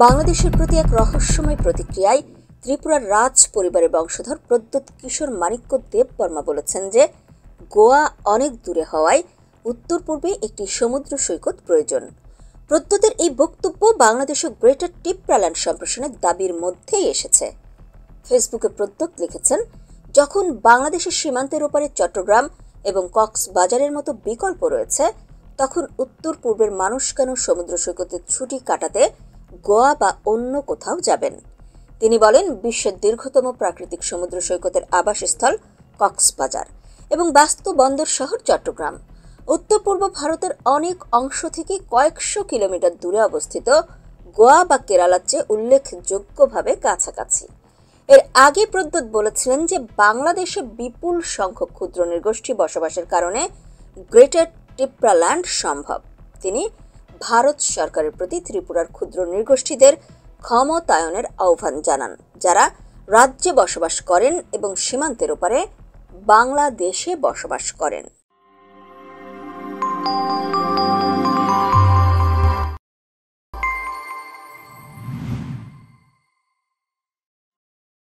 বাংলাদেশের প্রতি এক রহস্যময় প্রতিক্রিয়ায় ত্রিপুরার রাজ পরিবারের বংশধর প্রদ্যোৎ কিশোর মাণিক্য দেববর্মা বলেছেন যে গোয়া অনেক দূরে হওয়ায় উত্তর পূর্বে একটি সমুদ্র সৈকত প্রয়োজন। প্রদ্যোতের এই বক্তব্য বাংলাদেশের গ্রেটার টিপ্রাল্যান্ড সম্প্রসারণের দাবির মধ্যেই এসেছে। ফেসবুকে প্রদ্যোৎ লিখেছেন, যখন বাংলাদেশের সীমান্তের ওপারে চট্টগ্রাম এবং কক্সবাজারের মতো বিকল্প রয়েছে, তখন উত্তর পূর্বের মানুষ কেন সমুদ্র সৈকতে ছুটি কাটাতে গোয়া বা অন্য কোথাও যাবেন। তিনি বলেন, বিশ্বের দীর্ঘতম প্রাকৃতিক সমুদ্র সৈকতের আবাসস্থল কক্সবাজার এবং ব্যস্ত বন্দর শহর চট্টগ্রাম উত্তর পূর্ব ভারতের অনেক অংশ থেকে কয়েকশো কিলোমিটার দূরে অবস্থিত গোয়া বা কেরালার চেয়ে উল্লেখযোগ্যভাবে কাছাকাছি। এর আগে প্রদ্যোৎ বলেছিলেন যে বাংলাদেশে বিপুল সংখ্যক ক্ষুদ্র নৃগোষ্ঠী বসবাসের কারণে গ্রেটার টিপ্রাল্যান্ড সম্ভব। তিনি ভারত সরকারের প্রতি ত্রিপুরার ক্ষুদ্র নৃগোষ্ঠীদের ক্ষমতায়নের আহ্বান জানান, যারা রাজ্যে বসবাস করেন এবং সীমান্তের ওপারে বাংলাদেশে বসবাস করেন।